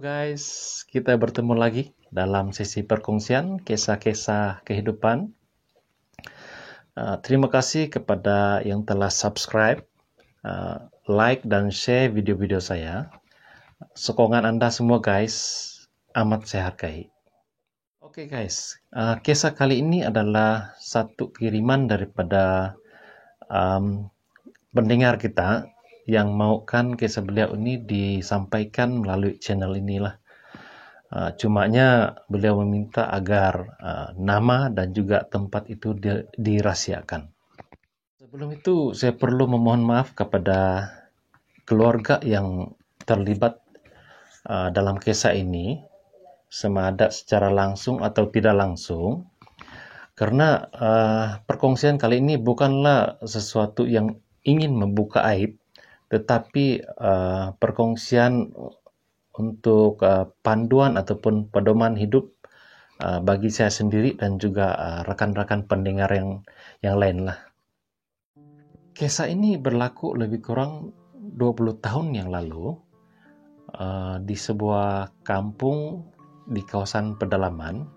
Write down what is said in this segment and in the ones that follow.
Guys, kita bertemu lagi dalam sesi perkongsian kisah-kisah kehidupan. Terima kasih kepada yang telah subscribe, like dan share video-video saya. Sokongan Anda semua guys, amat saya hargai. Oke guys, kisah kali ini adalah satu kiriman daripada pendengar kita yang maukan kisah beliau ini disampaikan melalui channel inilah. Cumanya beliau meminta agar nama dan juga tempat itu dirahasiakan. Sebelum itu saya perlu memohon maaf kepada keluarga yang terlibat dalam kisah ini, sama ada secara langsung atau tidak langsung, karena perkongsian kali ini bukanlah sesuatu yang ingin membuka aib, tetapi perkongsian untuk panduan ataupun pedoman hidup bagi saya sendiri dan juga rekan-rekan pendengar yang lain lah. Kisah ini berlaku lebih kurang 20 tahun yang lalu di sebuah kampung di kawasan pedalaman,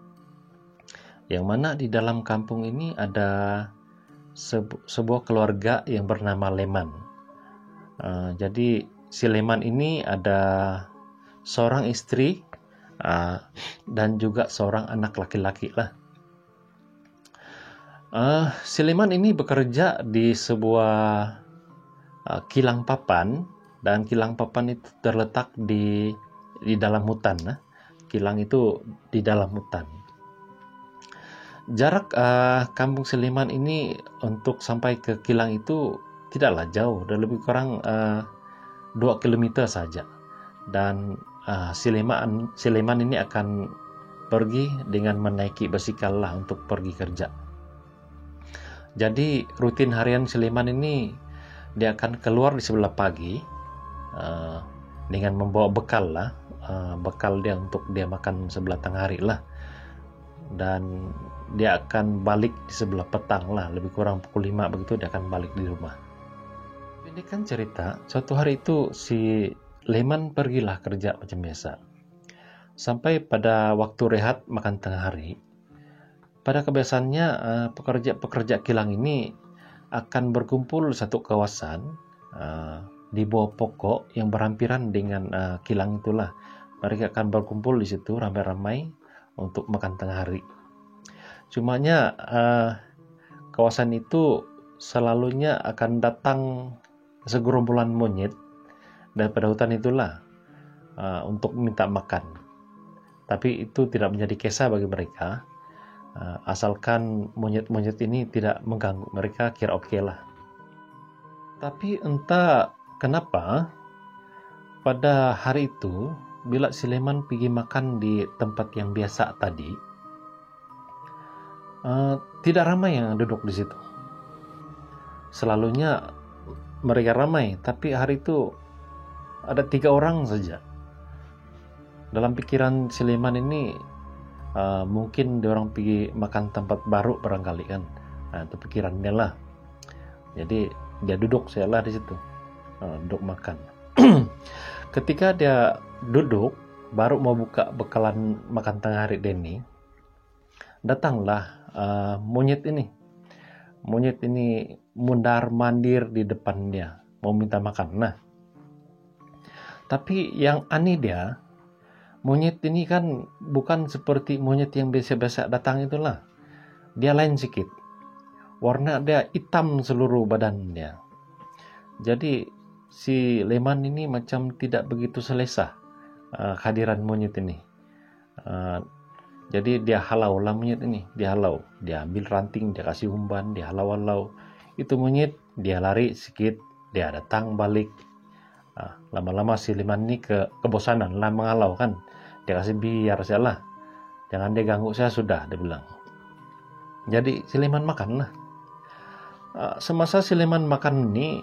yang mana di dalam kampung ini ada sebuah keluarga yang bernama Leman. Jadi si Leman ini ada seorang istri dan juga seorang anak laki-laki lah. Si Leman ini bekerja di sebuah kilang papan, dan kilang papan itu terletak di dalam hutan. Kilang itu di dalam hutan. Jarak kampung si Leman ini untuk sampai ke kilang itu tidaklah jauh, dan lebih kurang 2 km saja. Dan si Leman ini akan pergi dengan menaiki basikal lah untuk pergi kerja. Jadi rutin harian si Leman ini dia akan keluar di sebelah pagi dengan membawa bekal lah, bekal dia untuk dia makan sebelah tengah hari lah, dan dia akan balik di sebelah petang lah, lebih kurang pukul 5 begitu dia akan balik di rumah. Pendekkan cerita, suatu hari itu si Leman pergilah kerja macam biasa. Sampai pada waktu rehat makan tengah hari, pada kebiasaannya pekerja kilang ini akan berkumpul satu kawasan di bawah pokok yang berhampiran dengan kilang itulah. Mereka akan berkumpul di situ ramai-ramai untuk makan tengah hari. Cumanya kawasan itu selalunya akan datang segerombolan monyet daripada hutan itulah untuk minta makan. Tapi itu tidak menjadi kisah bagi mereka, asalkan monyet-monyet ini tidak mengganggu mereka, kira oke lah. Tapi entah kenapa pada hari itu bila si Leman pergi makan di tempat yang biasa tadi, tidak ramai yang duduk di situ. Selalunya mereka ramai, tapi hari itu ada 3 orang saja. Dalam pikiran si Leman ini mungkin dia orang pergi makan tempat baru barangkali kan. Itu pikirannya lah. Jadi dia duduk sajalah di situ, duduk makan. Ketika dia duduk baru mau buka bekalan makan tengah hari Denny, datanglah monyet ini mundar mandir di depan dia mau minta makan. Nah, tapi yang aneh dia, monyet ini kan bukan seperti monyet yang biasa-biasa datang itulah. Dia lain sedikit. Warna dia hitam seluruh badan dia. Jadi si Leman ini macam tidak begitu selesa kehadiran monyet ini. Jadi dia halau lah monyet ini. Dia halau. Dia ambil ranting, dia kasih umban, dia halau-halau. Itu monyet, dia lari sedikit, dia datang balik. Lama-lama si Leman ini kebosanan lah mengalau kan. Dia kasih biar saya lah, jangan dia ganggu saya sudah, dia bilang. Jadi si Leman makan lah. Semasa si Leman makan ini,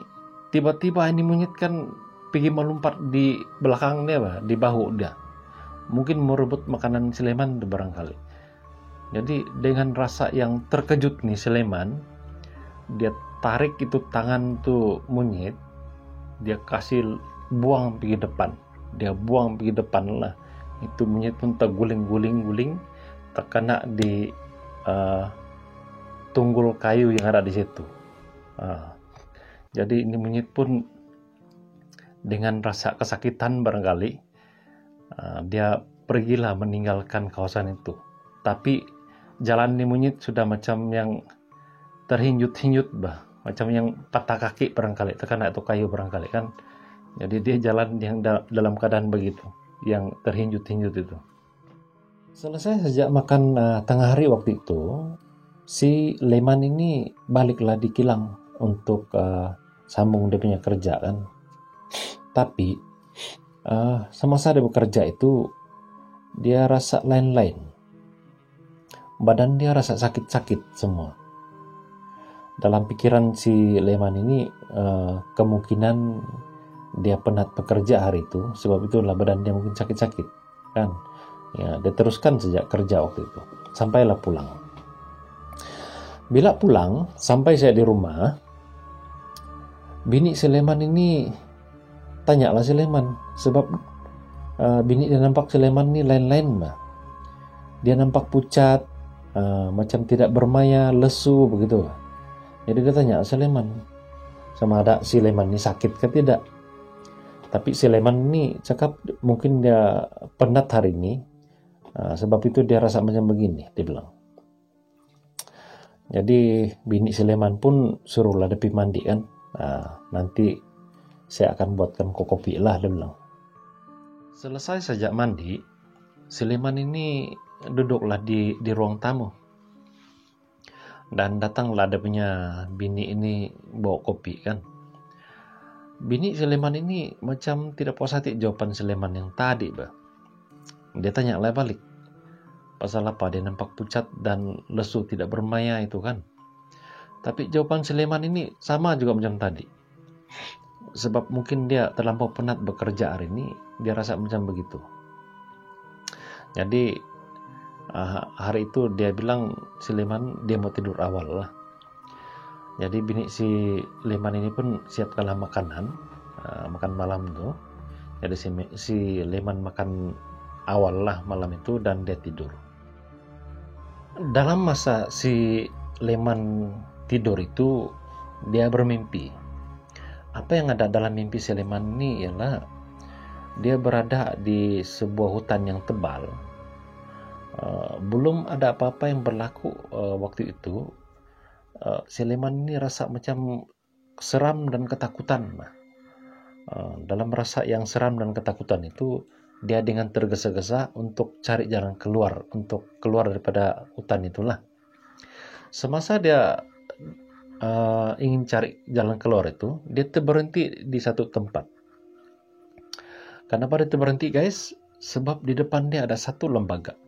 tiba-tiba ini monyet kan pergi melompat di belakang dia, di bahu dia. Mungkin merebut makanan si Leman itu barangkali. Jadi dengan rasa yang terkejut nih si Leman, dia tarik itu tangan tuh monyet, dia kasih buang pergi depan. Dia buang pergi depan lah. Itu monyet pun terguling-guling terkena di tunggul kayu yang ada di situ. Jadi ini monyet pun dengan rasa kesakitan barangkali dia pergilah meninggalkan kawasan itu. Tapi jalan ini monyet sudah macam yang terhinjut-hinjut macam yang patah kaki barangkali, terkena itu kayu barangkali kan. Jadi dia jalan yang dalam keadaan begitu, yang terhinjut-hinjut itu. Selesai sejak makan tengah hari waktu itu, si Leman ini baliklah di kilang untuk sambung dia punya kerja kan. Tapi semasa dia bekerja itu dia rasa lain-lain. Badan dia rasa sakit-sakit semua. Dalam pikiran si Leman ini kemungkinan dia penat bekerja hari itu, sebab itulah badan dia mungkin sakit-sakit kan. Ya, dia teruskan sejak kerja waktu itu. Sampailah pulang. Bila pulang, sampai saya di rumah, bini si Leman ini tanyalah si Leman, sebab bini dia nampak si Leman ini lain-lain Dia nampak pucat, macam tidak bermaya, lesu begitu. Jadi dia tanya si Leman, sama ada si Leman ini sakit ke tidak. Tapi si Leman ini cakap mungkin dia penat hari ini, sebab itu dia rasa macam begini, dia bilang. Jadi bini si Leman pun suruhlah dia pergi mandi kan. Nanti saya akan buatkan kopi lah, dia bilang. Selesai sejak mandi, si Leman ini duduklah di ruang tamu. Dan datanglah dia punya bini ini bawa kopi kan. Bini si Leman ini macam tidak puas hati jawaban si Leman yang tadi. Dia tanya lah balik. Pasal apa dia nampak pucat dan lesu tidak bermaya itu kan. Tapi jawaban si Leman ini sama juga macam tadi. Sebab mungkin dia terlampau penat bekerja hari ini, dia rasa macam begitu. Jadi hari itu dia bilang si Leman dia mau tidur awal lah. Jadi bini si Leman ini pun siapkanlah makanan, makan malam itu. Jadi si Leman makan awal lah malam itu dan dia tidur. Dalam masa si Leman tidur itu dia bermimpi. Apa yang ada dalam mimpi si Leman ini ialah dia berada di sebuah hutan yang tebal. Belum ada apa-apa yang berlaku waktu itu. Si Leman ini rasa macam seram dan ketakutan. Dalam rasa yang seram dan ketakutan itu, dia dengan tergesa-gesa untuk cari jalan keluar, untuk keluar daripada hutan itulah. Semasa dia ingin cari jalan keluar itu, dia berhenti di satu tempat. Kenapa dia berhenti guys? Sebab di depan dia ada satu lembaga.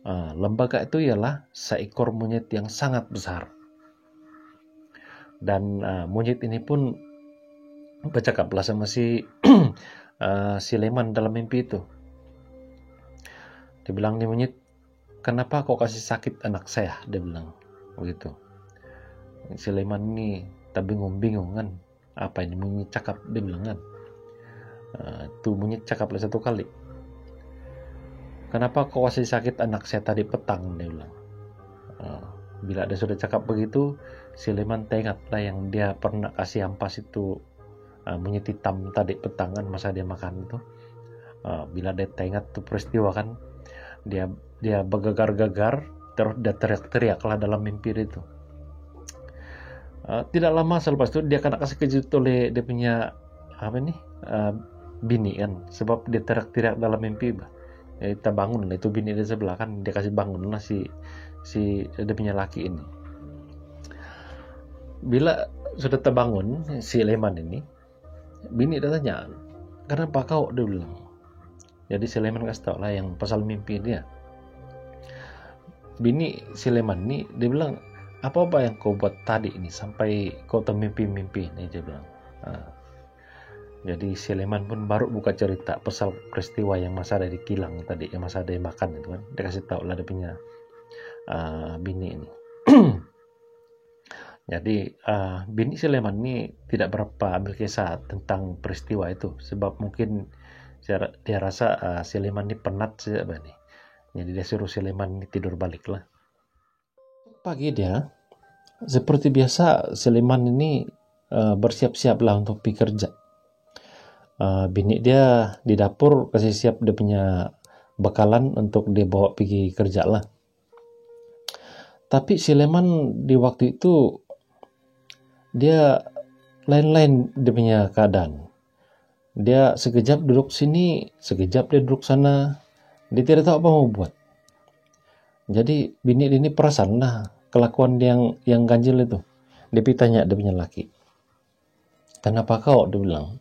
Lembaga itu ialah seekor monyet yang sangat besar. Dan monyet ini pun bercakaplah sama si si Leman dalam mimpi itu. Dia bilang, nih monyet, kenapa kau kasih sakit anak saya? Dia bilang begitu. Si Leman ini tak bingung kan, apa ini monyet cakap, dia bilang kan. Itu monyet cakaplah satu kali. Kenapa kau kasih sakit anak saya tadi petang? Dia bilang. Bila dia sudah cakap begitu, si Leman teringatlah yang dia pernah kasih ampas itu monyet hitam tadi petang kan, masa dia makan itu. Bila dia teringat tu peristiwa kan, dia bergegar-gegar, terus dia teriak-teriaklah dalam mimpi itu. Tidak lama selepas itu dia kena kasih kejut oleh dia punya bini kan, sebab dia teriak-teriak dalam mimpi. Kita bangun lah, itu bini dia sebelah kan, dia kasih bangun lah si dia punya laki ini. Bila sudah terbangun si Leman ini, bini dia tanya, kenapa kau? Dia bilang. Jadi si Leman kasih tahu lah yang pasal mimpi dia. Bini si Leman ini dia bilang, apa yang kau buat tadi ini sampai kau termimpi-mimpi ini, dia bilang. Jadi si Leman pun baru buka cerita pasal peristiwa yang masa ada di kilang tadi, yang masa ada yang makan itu kan. Dia kasih tahu lah dia punya bini ini. Jadi bini si Leman ini tidak berapa ambil kisah tentang peristiwa itu, sebab mungkin Dia rasa si Leman ini penat saja nih. Jadi dia suruh si Leman ini tidur balik lah. Pagi dia, seperti biasa si Leman ini bersiap-siap lah untuk pergi kerja. Bini dia di dapur kasih siap dia punya bekalan untuk dia bawa pergi kerja lah. Tapi si Leman di waktu itu dia lain-lain dia punya keadaan. Dia sekejap duduk sini, sekejap dia duduk sana. Dia tidak tahu apa mau buat. Jadi bini dia ini perasan lah kelakuan dia yang ganjil itu. Dia tanya dia punya laki. Kenapa kau? Dia bilang.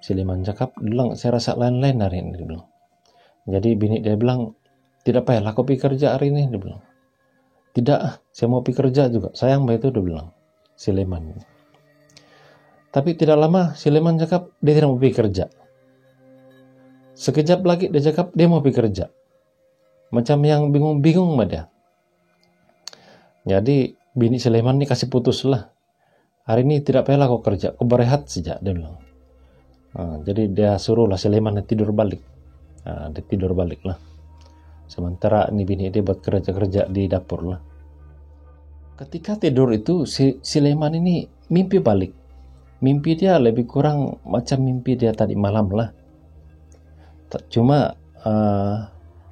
Si Leman cakap, dia bilang, saya rasa lain-lain hari ini. Dia bilang. Jadi bini dia bilang, tidak payahlah kau pergi kerja hari ini. Dia bilang. Tidak, saya mau pergi kerja juga. Sayang itu, dia bilang. Si Leman. Tapi tidak lama si Leman cakap dia tidak mau pergi kerja. Sekejap lagi dia cakap dia mau pergi kerja. Macam yang bingung-bingung sama dia. Jadi bini si Leman ini kasih putus lah. Hari ini tidak payahlah kau kerja, kau berehat saja, dia bilang. Jadi dia suruh lah si Leman tidur balik. Dia tidur balik lah. Sementara ini bini dia buat kerja-kerja di dapur lah. Ketika tidur itu si Leman ini mimpi balik. Mimpi dia lebih kurang macam mimpi dia tadi malam lah. Cuma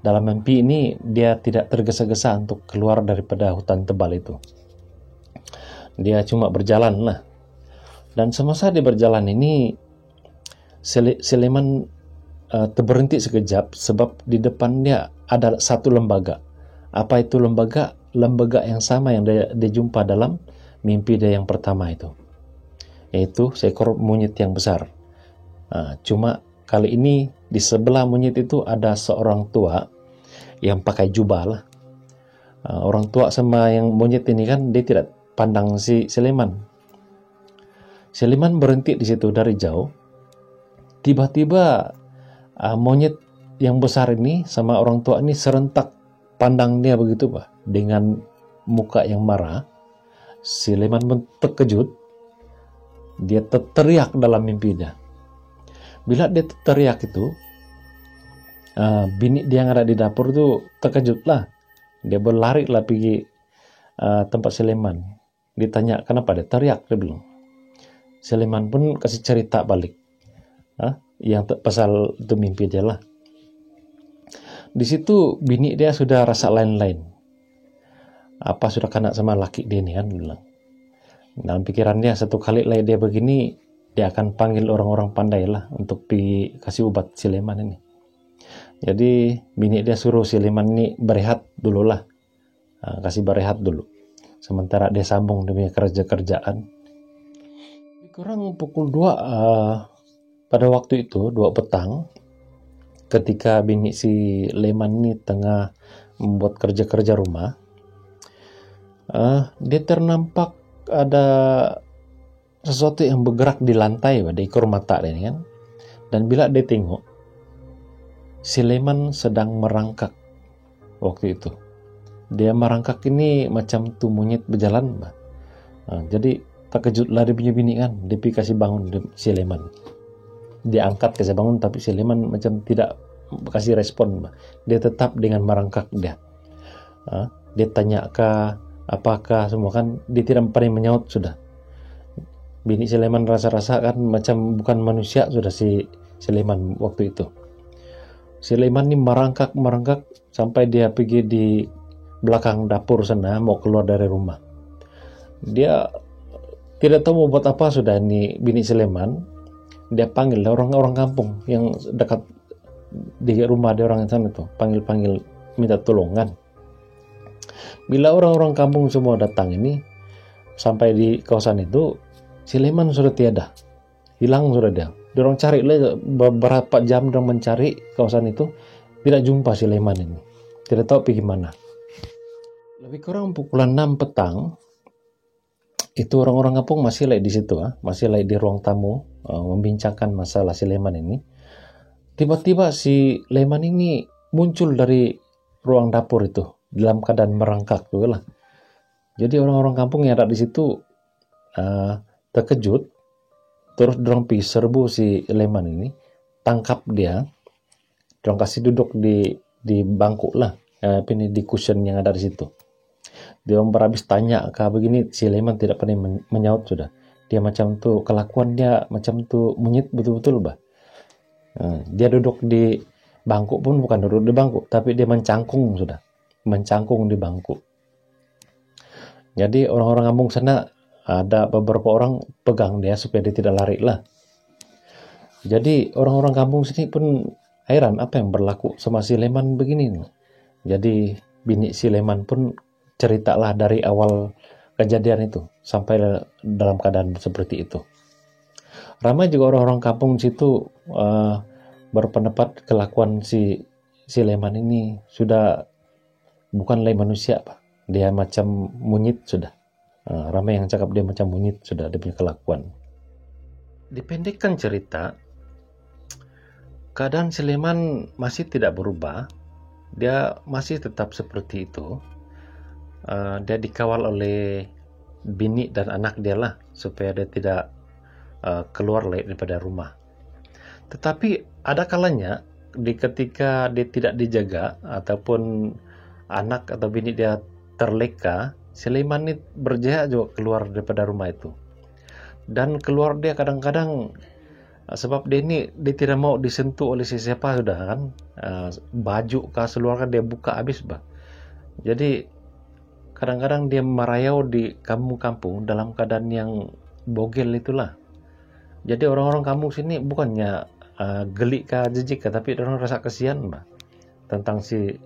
dalam mimpi ini dia tidak tergesa-gesa untuk keluar daripada hutan tebal itu. Dia cuma berjalan lah. Dan semasa dia berjalan ini si Leman terberhenti sekejap sebab di depan dia ada satu lembaga. Apa itu lembaga? Lembaga yang sama yang dia jumpa dalam mimpi dia yang pertama itu. Yaitu seekor monyet yang besar. Cuma kali ini di sebelah monyet itu ada seorang tua yang pakai jubah lah. Orang tua sama yang monyet ini kan dia tidak pandang si Leman. Si Leman berhenti di situ dari jauh. Tiba-tiba monyet yang besar ini sama orang tua ini serentak pandang dia begitu Pak, dengan muka yang marah. Si Leman pun terkejut. Dia teriak dalam mimpinya. Bila dia teriak itu, bini dia yang ada di dapur itu terkejut lah. Dia berlari lah pergi tempat si Leman. Ditanya kenapa dia teriak, dia bilang. Si Leman pun kasih cerita balik. Yang pasal itu mimpi dia lah. Di situ bini dia sudah rasa lain-lain. Apa sudah kena sama laki dia ini kan, dia bilang. Dalam pikirannya satu kali lagi dia begini, dia akan panggil orang-orang pandai lah untuk pergi kasih obat si Leman ini. Jadi bini dia suruh si Leman ini berehat dulu lah. Kasih berehat dulu. Sementara dia sambung demi kerja-kerjaan. Kurang pukul 2 pada waktu itu, 2 petang, ketika bini si Leman ini tengah membuat kerja-kerja rumah, dia ternampak ada sesuatu yang bergerak di lantai di ekor mata dia kan. Dan bila dia tengok, si Leman sedang merangkak waktu itu. Dia merangkak ini macam tuh monyet berjalan. Jadi terkejutlah dia punya bini kan. Dia pergi kasih bangun si Leman. Dia angkat kasih bangun, tapi si Leman macam tidak kasih respon. Dia tetap dengan merangkak dia. Dia tanya apakah semua kan, dia tidak pernah menyaut sudah. Bini si Leman rasa-rasa kan macam bukan manusia sudah si Leman waktu itu. Si Leman ini merangkak sampai dia pergi di belakang dapur sana mau keluar dari rumah. Dia tidak tahu mau buat apa sudah ini bini si Leman. Dia panggil orang-orang kampung yang dekat di rumah dia orang sana itu, panggil minta tolong kan. Bila orang-orang kampung semua datang ini sampai di kawasan itu, si Leman sudah tiada, hilang sudah dia. Dorong cari beberapa jam dorong mencari kawasan itu, tidak jumpa si Leman ini. Tidak tahu pergi mana. Lebih kurang pukul 6 petang, itu orang-orang kampung masih lagi di situ, masih lagi di ruang tamu membincangkan masalah si Leman ini. Tiba-tiba si Leman ini muncul dari ruang dapur itu dalam keadaan merangkak juga lah. Jadi orang-orang kampung yang ada di situ terkejut, terus dorong pergi serbu si Leman ini, tangkap dia, orang kasih duduk di bangku lah, di cushion yang ada di situ. Dia berhabis tanya begini, si Leman tidak pernah menyaut sudah. Dia macam tuh, kelakuan dia macam tuh monyet betul-betul bah. Dia duduk di bangku pun bukan duduk di bangku, tapi dia mencangkung sudah, mencangkung di bangku. Jadi orang-orang kampung sana ada beberapa orang pegang dia supaya dia tidak lari lah. Jadi orang-orang kampung sini pun heran apa yang berlaku sama si Leman begini. Jadi bini si Leman pun ceritalah dari awal kejadian itu sampai dalam keadaan seperti itu. Ramai juga orang-orang kampung situ berpendapat kelakuan si Leman ini sudah bukan lagi manusia, Pak. Dia macam monyet sudah. Ramai yang cakap dia macam monyet sudah, dia punya kelakuan. Dipendekkan cerita, keadaan si Leman masih tidak berubah. Dia masih tetap seperti itu. Dia dikawal oleh bini dan anak dia lah, supaya dia tidak keluar daripada rumah. Tetapi ada kalanya ketika dia tidak dijaga ataupun anak atau bini dia terleka, si Leman ini berjaya juga keluar daripada rumah itu. Dan keluar dia kadang-kadang sebab dia tidak mau disentuh oleh siapa sudah kan, baju seluar dia buka habis bah. Jadi kadang-kadang dia merayau di kampung-kampung dalam keadaan yang bogel itulah. Jadi orang-orang kampung sini bukannya gelik jijik tapi orang rasa kasihan bah tentang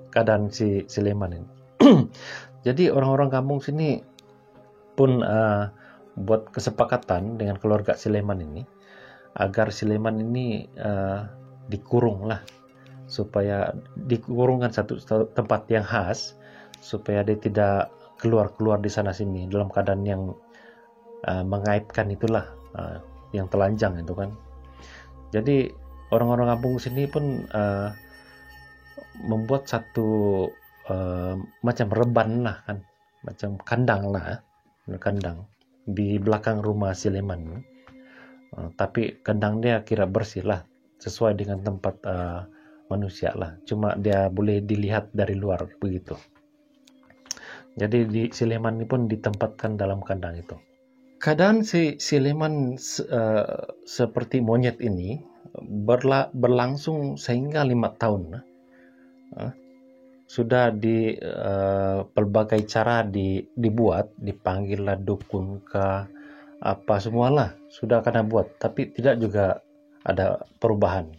keadaan si Leman ini. Jadi orang-orang kampung sini pun buat kesepakatan dengan keluarga si Leman ini agar si Leman ini dikurung lah, supaya dikurungkan satu tempat yang khas supaya dia tidak keluar di sana sini dalam keadaan yang mengaibkan itulah, yang telanjang itu kan. Jadi orang-orang kampung sini pun membuat satu macam reban lah kan, macam kandang di belakang rumah si Leman. Tapi kandang dia kira bersih lah, sesuai dengan tempat manusia lah. Cuma dia boleh dilihat dari luar begitu. Jadi si Leman ini pun ditempatkan dalam kandang itu. Keadaan si Leman seperti monyet ini berlangsung sehingga 5 tahun. Sudah di pelbagai cara dibuat, dipanggillah dukun apa semualah sudah kena buat, tapi tidak juga ada perubahan.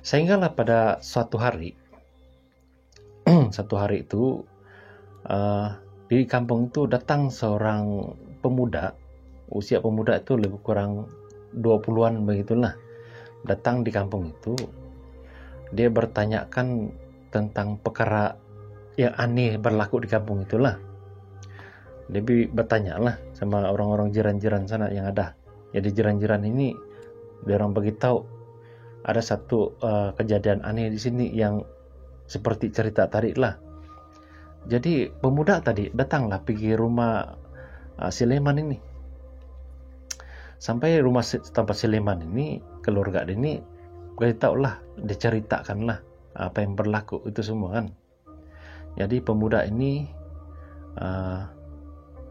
Sehinggalah pada suatu hari itu di kampung itu datang seorang pemuda, usia pemuda itu lebih kurang 20-an begitulah, datang di kampung itu. Dia bertanyakan tentang perkara yang aneh berlaku di kampung itulah. Dia bertanya lah sama orang-orang jiran-jiran sana yang ada. Jadi jiran-jiran ini dia orang beritahu ada satu kejadian aneh di sini yang seperti cerita tadi lah. Jadi pemuda tadi datanglah pergi rumah si Leman ini. Sampai rumah tempat si Leman ini, keluarga ini beritahu lah, diceritakan lah apa yang berlaku itu semua kan. Jadi pemuda ini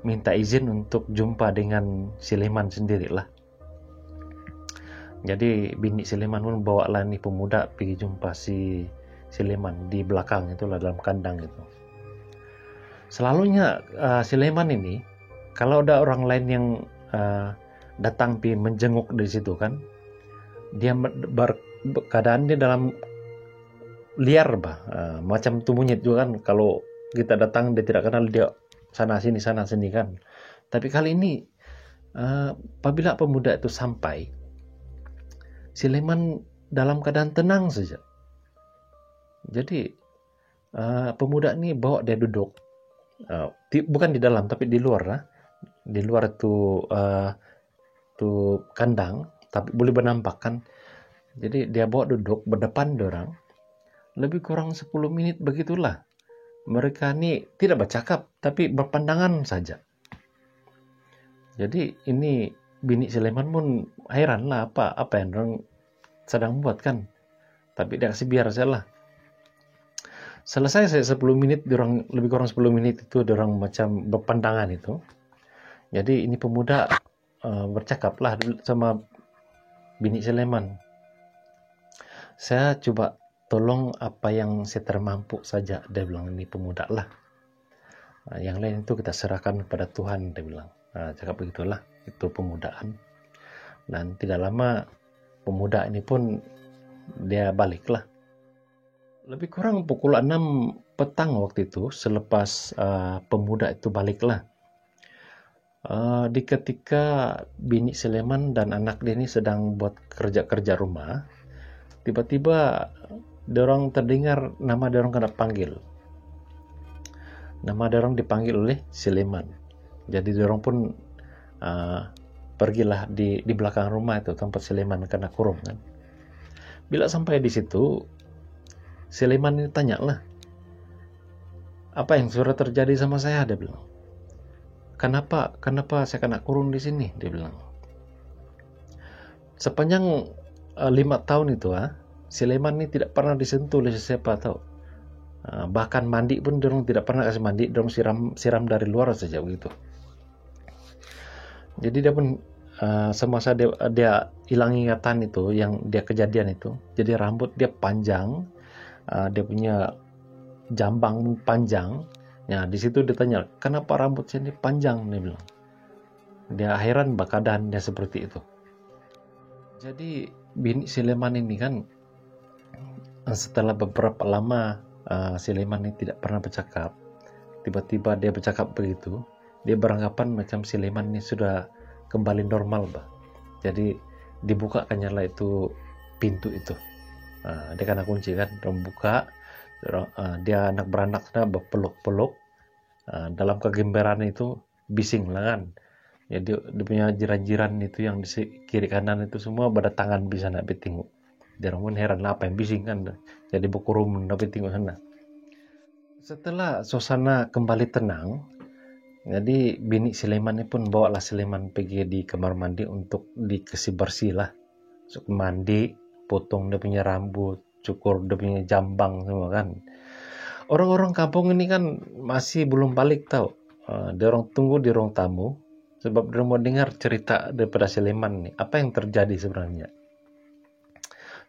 minta izin untuk jumpa dengan si Leman sendirilah. Jadi bini si Leman pun bawa lah nih pemuda pergi jumpa si Leman di belakang itulah, dalam kandang itu. Selalunya si Leman ini kalau ada orang lain yang datang pergi menjenguk di situ kan, dia keadaan dia dalam liar macam tuh monyet juga kan. Kalau kita datang dia tidak kenal, dia sana sini kan. Tapi kali ini apabila pemuda itu sampai, si Leman dalam keadaan tenang saja. Jadi pemuda ini bawa dia duduk, bukan di dalam tapi di luar lah. Di luar itu kandang, tapi boleh menampakkan. Jadi dia bawa duduk berdepan dorang, lebih kurang 10 menit begitulah. Mereka ini tidak bercakap, tapi berpandangan saja. Jadi ini bini si Leman pun heran lah apa yang orang sedang buat kan. Tapi dia kasih biar saya lah. Selesai saya 10 menit, lebih kurang 10 menit itu orang macam berpandangan itu. Jadi ini pemuda bercakap lah sama bini Sleman. Saya coba tolong apa yang saya termampu saja, dia bilang. Ini pemuda lah. Yang lain itu kita serahkan kepada Tuhan, dia bilang. Cakap begitulah, itu pemudaan. Dan tidak lama pemuda ini pun dia baliklah. Lebih kurang pukul 6 petang waktu itu, selepas pemuda itu baliklah. Di ketika bini Sleman dan anak dia ini sedang buat kerja-kerja rumah, tiba-tiba dorong terdengar nama dorong kena panggil. Nama dorong dipanggil oleh Sleman. Jadi dorong pun pergilah di belakang rumah itu tempat Sleman kena kurung kan. Bila sampai di situ, Sleman ini tanya lah, apa yang sudah terjadi sama saya? Dia bilang. Kenapa saya kena kurung di sini? Dia bilang. Sepanjang 5 tahun itu, Sleman ini tidak pernah disentuh oleh siapa tahu. Bahkan mandi pun dorong tidak pernah kasih mandi, dorong siram dari luar saja begitu. Jadi dia pun semasa dia hilang ingatan itu, yang dia kejadian itu, jadi rambut dia panjang, dia punya jambang panjang. Ya, di situ ditanya, kenapa rambut saya ini panjang? Dia bilang. Dia heran keadaan dia seperti itu. Jadi bini Sleman ini kan setelah beberapa lama Sleman ini tidak pernah bercakap. Tiba-tiba dia bercakap begitu. Dia beranggapan macam Sleman ini sudah kembali normal, bah. Jadi dibukakannya lah itu pintu itu. Dia kena kunci kan, membuka. Dia anak beranak sudah berpeluk-peluk. Dalam kegembiraan itu bising lah kan. Jadi dia punya jiran-jiran itu yang di kiri kanan itu semua berdatangan bisa nak tengok. Dia pun heran lah apa yang bising kan. Jadi berkurum nak tengok sana. Setelah suasana kembali tenang, jadi bini Sleman ini pun bawa lah Sleman pergi di kamar mandi untuk dikasih bersih lah. Untuk mandi, potong dia punya rambut, cukur dia punya jambang semua kan. Orang-orang kampung ini kan masih belum balik tahu. Dia orang tunggu di ruang tamu sebab dia mau dengar cerita daripada Sleman nih. Apa yang terjadi sebenarnya?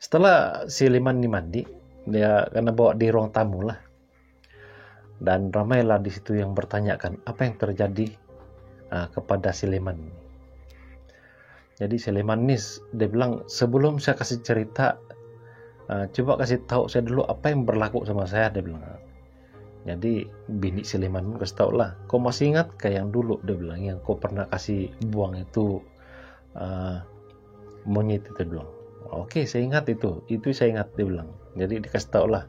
Setelah Sleman ini mandi, dia kena bawa di ruang tamu lah. Dan ramailah di situ yang bertanyakan apa yang terjadi kepada Sleman. Jadi Sleman ini dia bilang, sebelum saya kasih cerita, coba kasih tahu saya dulu apa yang berlaku sama saya, dia bilang. Jadi bini Sleman pun kasih tahu lah, kau masih ingat kayak yang dulu, dia bilang, yang kau pernah kasih buang itu monyet itu, dia bilang. Oke, saya ingat itu saya ingat, dia bilang. Jadi dikasih tahu lah.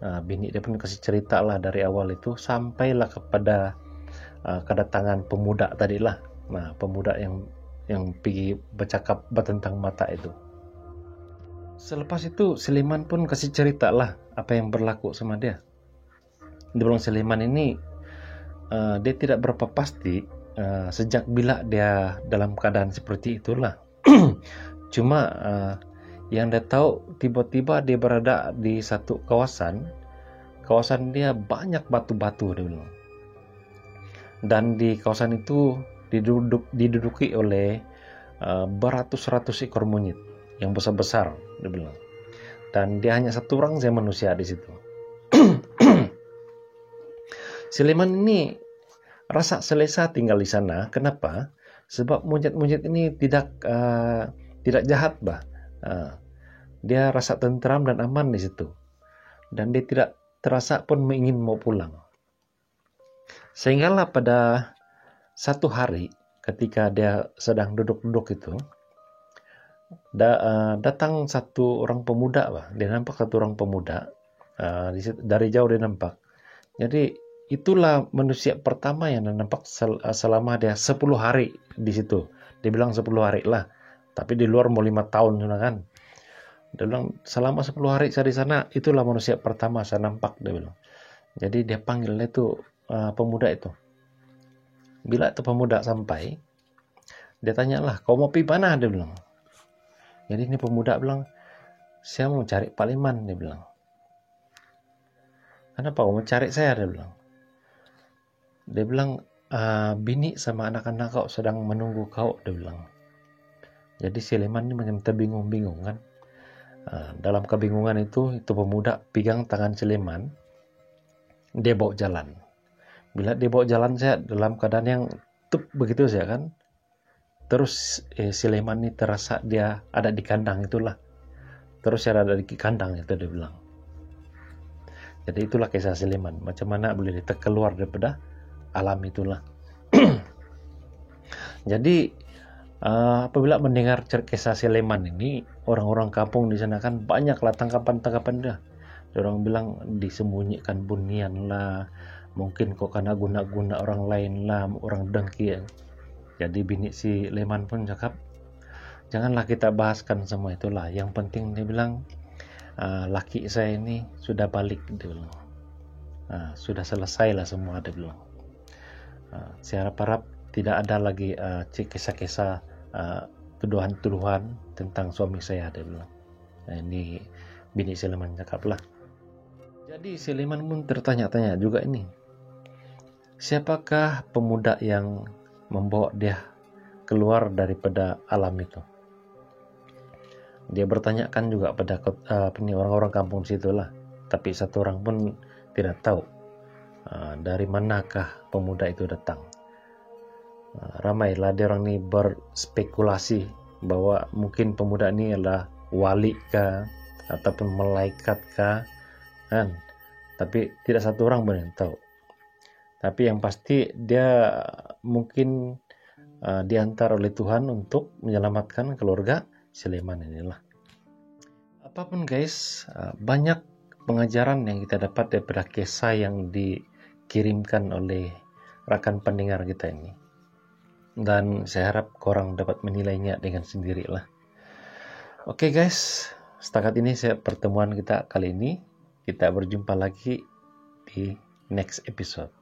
Bini dia pun kasih cerita lah dari awal itu sampailah kepada kedatangan pemuda tadi lah. Nah, pemuda yang pergi bercakap tentang mata itu. Selepas itu Sleman pun kasih cerita lah apa yang berlaku sama dia. Dia bilang Sleman ini dia tidak berapa pasti sejak bila dia dalam keadaan seperti itulah. Cuma yang dia tahu tiba-tiba dia berada di satu kawasan dia banyak batu-batu, dia bilang. Dan di kawasan itu diduduki oleh beratus-ratus ekor monyet yang besar-besar, dia bilang. Dan dia hanya satu orang saja manusia di situ. Sleman ini rasa selesa tinggal di sana. Kenapa? Sebab monyet-monyet ini tidak jahat, bah. Dia rasa tentram dan aman di situ, dan dia tidak terasa pun ingin mau pulang. Sehinggalah pada satu hari ketika dia sedang duduk-duduk itu, datang satu orang pemuda, bah. Dia nampak satu orang pemuda dari jauh dia nampak. Jadi itulah manusia pertama yang dia nampak selama dia 10 hari di situ. Dia bilang 10 hari lah, tapi di luar mau 5 tahun sudah kan. Dia bilang selama 10 hari saya di sana, itulah manusia pertama saya nampak, dia bilang. Jadi dia panggil itu pemuda itu. Bila itu pemuda sampai, dia tanyalah, kau mau pergi mana? Dia bilang. Jadi ini pemuda bilang, saya mau cari Pak Leman, dia bilang. Kenapa kamu cari saya, dia bilang. Dia bilang, bini sama anak-anak kau sedang menunggu kau, dia bilang. Jadi si Leman ini macam terbingung-bingung kan. Dalam kebingungan itu pemuda pegang tangan si Leman, dia bawa jalan. Bila dia bawa jalan, saya dalam keadaan yang begitu saja kan. Terus si Leman ini terasa dia ada di kandang itulah. Terus saya ada di kandang itu, dia bilang. Jadi itulah kisah si Leman. Macam mana boleh kita keluar daripada alam itulah. Jadi apabila mendengar kisah si Leman ini, orang-orang kampung di sana kan banyaklah tanggapan-tanggapan dia. Orang bilang disembunyikan bunian lah, mungkin kok karena guna-guna orang lain lah, orang dengki. Jadi bini si Leman pun cakap, janganlah kita bahaskan semua itulah. Yang penting dia bilang, laki saya ini sudah balik, dia bilang. Sudah selesai lah semua, dia bilang. Saya harap tidak ada lagi kisah-kisah tuduhan-tuduhan tentang suami saya, dia bilang. Ini bini si Leman cakap lah. Jadi si Leman pun tertanya-tanya juga ini, siapakah pemuda yang membawa dia keluar daripada alam itu? Dia bertanyakan juga pada orang-orang kampung situlah, tapi satu orang pun tidak tahu dari manakah pemuda itu datang. Ramailah dia orang ini berspekulasi bahwa mungkin pemuda ini adalah wali kah ataupun malaikat kah, kan? Tapi tidak satu orang pun yang tahu. Tapi yang pasti dia mungkin diantar oleh Tuhan untuk menyelamatkan keluarga si Leman inilah. Apapun guys, banyak pengajaran yang kita dapat daripada kisah yang dikirimkan oleh rakan pendengar kita ini. Dan saya harap korang dapat menilainya dengan sendirilah. Oke guys, setakat ini pertemuan kita kali ini. Kita berjumpa lagi di next episode.